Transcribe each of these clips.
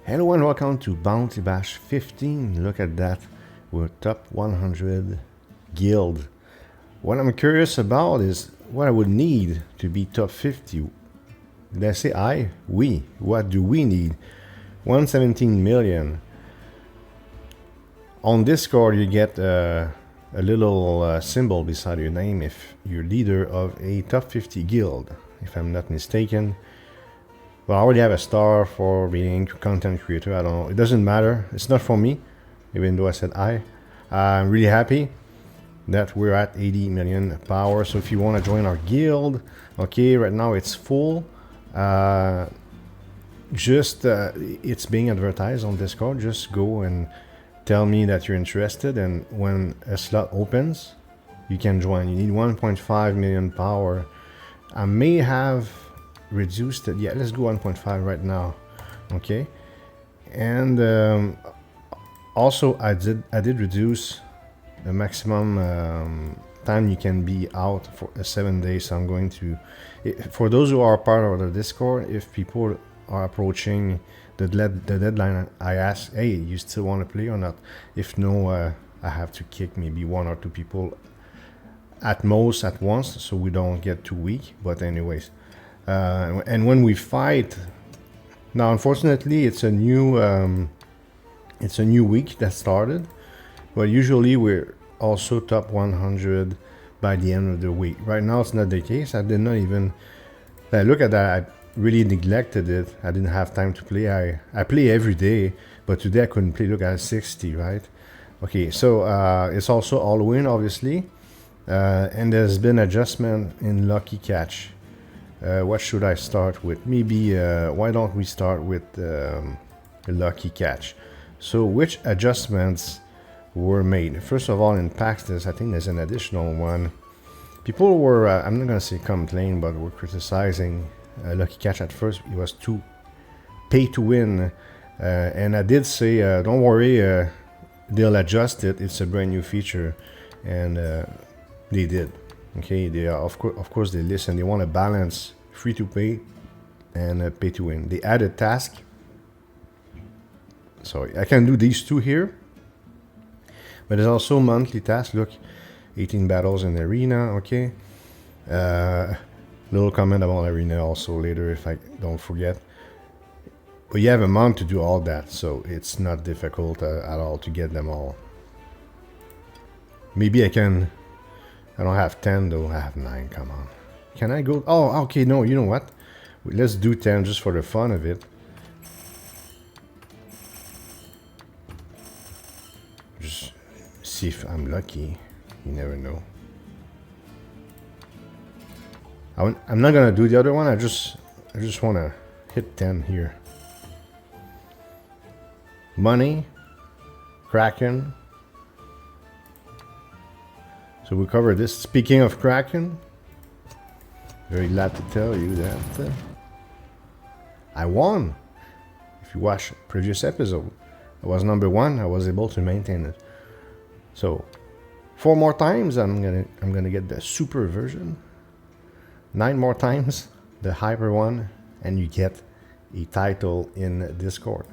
Hello and welcome to Bounty Bash 15. Look at that. We're top 100 guild. What I'm curious about is what I would need to be top 50. Did I say I? We. What do we need? 117 million. On Discord you get a little symbol beside your name if you're leader of a top 50 guild, if I'm not mistaken. Well, I already have a star for being content creator. I don't know. It doesn't matter. It's not for me, even though I said I'm really happy that we're at 80 million power. So if you want to join our guild, okay, right now it's full. It's being advertised on Discord. Just go and tell me that you're interested, and when a slot opens, you can join. You need 1.5 million power. I may have reduced it. Yeah, let's go 1.5 right now. Okay, and also I did reduce the maximum time you can be out for 7 days. So I'm going to, for those who are part of the Discord, if people are approaching the deadline, I ask, hey, you still want to play or not? If no, I have to kick maybe 1 or 2 people at most at once, so we don't get too weak. But anyways, and when we fight now, unfortunately it's a new week that started, but usually we're also top 100 by the end of the week. Right now it's not the case. I did not even look at that. I really neglected it. I didn't have time to play. I play every day, but today I couldn't play. Look at 60, right? Okay, so it's also Halloween, obviously, and there's been adjustment in Lucky Catch. What should I start with? Maybe why don't we start with the Lucky Catch? So which adjustments were made? First of all, in Paxton, I think there's an additional one. People were, I'm not gonna say complain, but were criticizing Lucky Catch at first. It was too pay to win, and I did say, don't worry, they'll adjust it. It's a brand new feature, and they did. Okay, they are, of course they listen. They want to balance free to pay and pay to win. They added task. So I can do these two here, but there's also monthly task. Look, 18 battles in arena. Okay, little comment about arena also later if I don't forget. But you have a month to do all that, so it's not difficult at all to get them all. Maybe I can. I don't have 10 though, I have 9, come on. Can I go? Oh, okay, no, you know what? Let's do 10 just for the fun of it. Just see if I'm lucky. You never know. I'm not gonna do the other one, I just wanna hit 10 here. Money, Kraken. So we covered this. Speaking of Kraken, very glad to tell you that I won. If you watch previous episode, I was number 1. I was able to maintain it. So 4 more times, I'm gonna get the super version. 9 more times, the hyper one, and you get a title in Discord.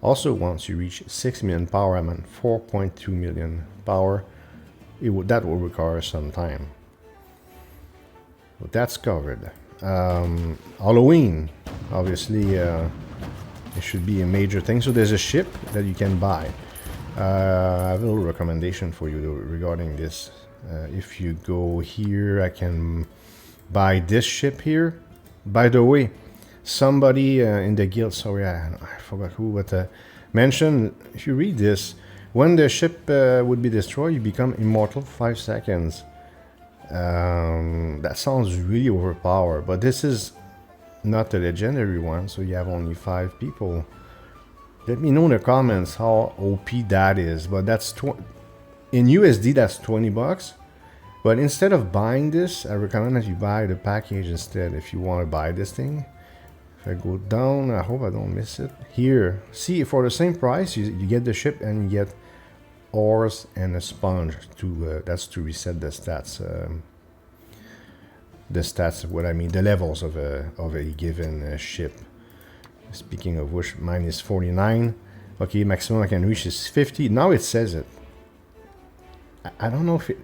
Also, once you reach 6 million power, I'm at 4.2 million power. That will require some time. But that's covered. Halloween, obviously, it should be a major thing. So there's a ship that you can buy. I have a little recommendation for you though, regarding this. If you go here, I can buy this ship here. By the way, somebody in the guild, sorry, I forgot who, but mentioned, if you read this, when the ship would be destroyed, you become immortal for 5 seconds. That sounds really overpowered, but this is not a legendary one, so you have only 5 people. Let me know in the comments how OP that is, but that's in USD that's 20 bucks. But instead of buying this, I recommend that you buy the package instead if you want to buy this thing. If I go down, I hope I don't miss it. Here, see, for the same price, you get the ship and you get ores and a sponge to that's to reset the stats. What I mean, the levels of a given ship. Speaking of which, mine is 49. Okay, maximum I can reach is 50. Now it says it. I don't know if it...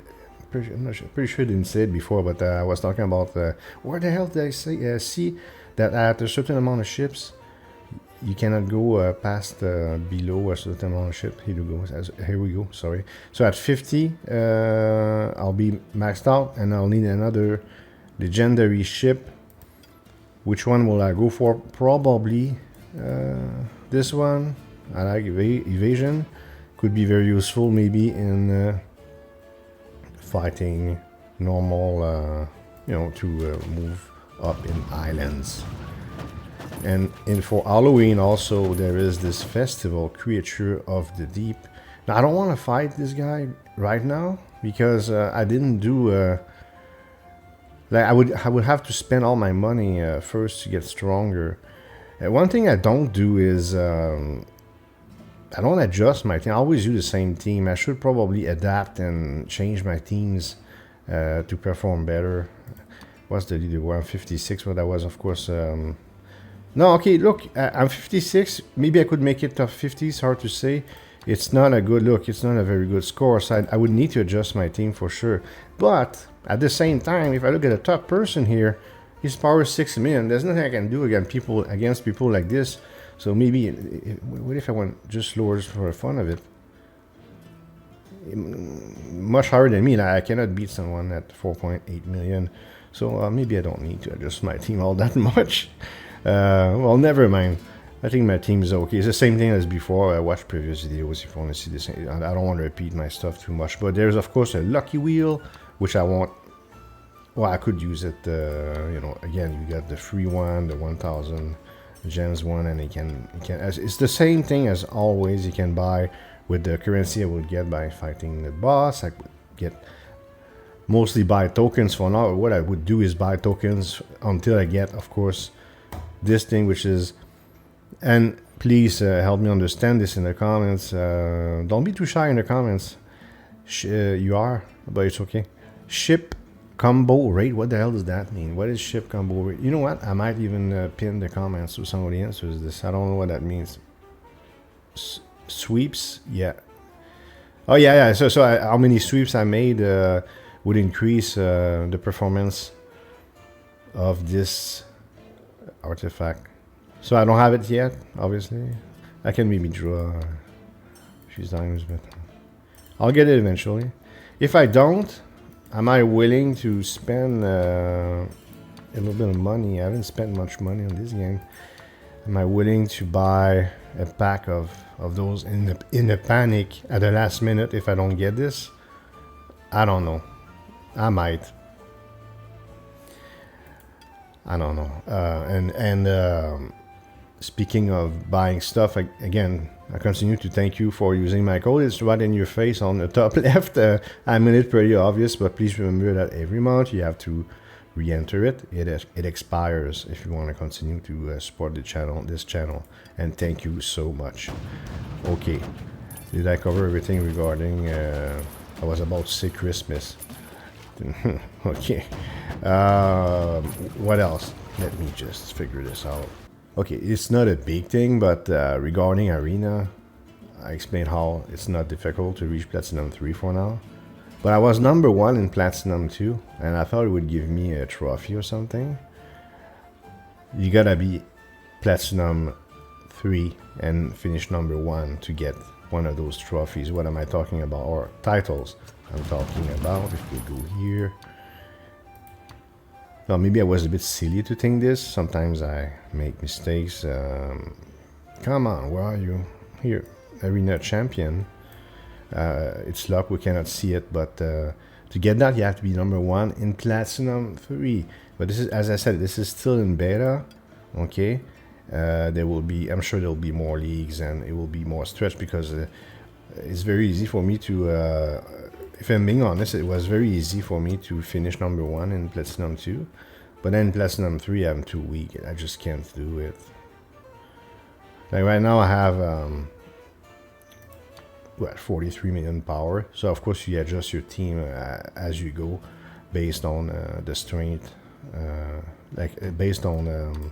I'm not sure, pretty sure it didn't say it before, but I was talking about... where the hell did I say? See that at a certain amount of ships, you cannot go past below a certain amount of ship. Here we go, sorry. So at 50, I'll be maxed out, and I'll need another legendary ship. Which one will I go for? Probably this one. I like evasion. Could be very useful maybe in fighting normal, you know, to move up in islands. And for Halloween also there is this festival, Creature of the Deep. Now I don't want to fight this guy right now because I didn't do... like I would have to spend all my money first to get stronger. One thing I don't do is I don't adjust my team. I always do the same team. I should probably adapt and change my teams to perform better. What's the leader? Well, I'm 56. What I was, of course. No, okay. Look, I'm 56. Maybe I could make it top 50. It's hard to say. It's not a good look. It's not a very good score. So I would need to adjust my team for sure. But at the same time, if I look at the top person here, his power is 6 million. There's nothing I can do against people like this. So maybe, what if I went just lower for the fun of it? Much higher than me. Like, I cannot beat someone at 4.8 million. So maybe I don't need to adjust my team all that much. Well, never mind. I think my team is okay. It's the same thing as before. I watched previous videos if you want to see this. I don't want to repeat my stuff too much. But there's, of course, a lucky wheel, which I want. Well, I could use it, you know, again, you got the free one, the 1,000 gems one, and it's the same thing as always. You can buy with the currency I would get by fighting the boss. I could get mostly buy tokens for now. What I would do is buy tokens until I get, of course, this thing, which is... And please help me understand this in the comments. Don't be too shy in the comments. You are, but it's okay. Ship combo rate. What the hell does that mean? What is ship combo rate? You know what? I might even pin the comments so somebody answers this. I don't know what that means. Sweeps? Yeah. Oh, yeah. So how many sweeps I made would increase the performance of this artifact. So I don't have it yet, obviously. I can maybe draw a few times, but I'll get it eventually. If I don't, am I willing to spend a little bit of money? I haven't spent much money on this game. Am I willing to buy a pack of those in a panic at the last minute if I don't get this? I don't know. I might. I don't know. Speaking of buying stuff, again, I continue to thank you for using my code. It's right in your face on the top left. I made it pretty obvious, but please remember that every month you have to re-enter it. It expires if you want to continue to support this channel. And thank you so much. Okay, did I cover everything regarding? I was about to say Christmas. Okay. What else? Let me just figure this out. Okay, it's not a big thing, but regarding Arena, I explained how it's not difficult to reach Platinum 3 for now. But I was number 1 in Platinum 2, and I thought it would give me a trophy or something. You gotta be Platinum 3 and finish number 1 to get one of those trophies. What am I talking about? Or titles I'm talking about. If we go here. Well, maybe I was a bit silly to think this. Sometimes I make mistakes. Come on, where are you? Here, Arena Champion. It's luck, we cannot see it, but to get that, you have to be number 1 in Platinum 3. But this is, as I said, this is still in beta. Okay, there will be, I'm sure there will be more leagues, and it will be more stretched because it's very easy for me to. If I'm being honest, it was very easy for me to finish number 1 in Platinum 2. But then in Platinum 3, I'm too weak. I just can't do it. Like right now, I have, what, 43 million power. So, of course, you adjust your team as you go based on the strength. Based on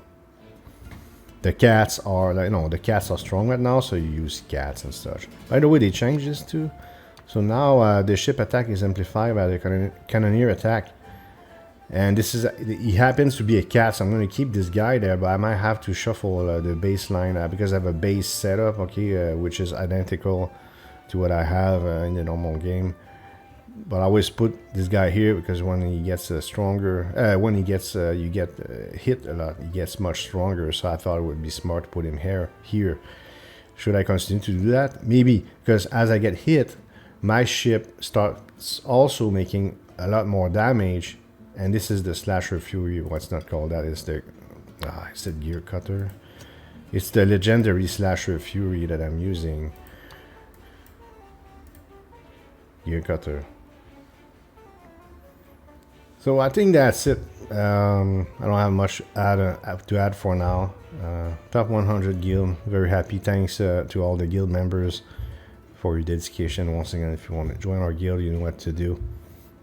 the cats are like, no, the cats are strong right now, so you use cats and such. By the way, they changed this too. So now the ship attack is amplified by the cannoneer attack. And this is, he happens to be a cat, so I'm going to keep this guy there, but I might have to shuffle the baseline because I have a base setup, okay, which is identical to what I have in the normal game. But I always put this guy here because when he gets stronger, when he gets, you get hit a lot, he gets much stronger, so I thought it would be smart to put him here. Should I continue to do that? Maybe, because as I get hit, my ship starts also making a lot more damage. And this is the Slasher Fury. What's not called that? It's the Gear Cutter. It's the legendary Slasher Fury that I'm using. Gear Cutter. So I think that's it. I don't have much to add for now. Top 100 guild. Very happy. Thanks to all the guild members for your dedication. Once again, if you want to join our guild, you know what to do.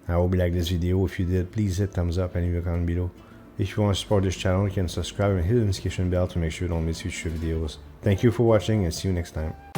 I hope you liked this video. If you did, please hit thumbs up and leave a comment below. If you want to support this channel, you can subscribe and hit the notification bell to make sure you don't miss future videos. Thank you for watching and see you next time.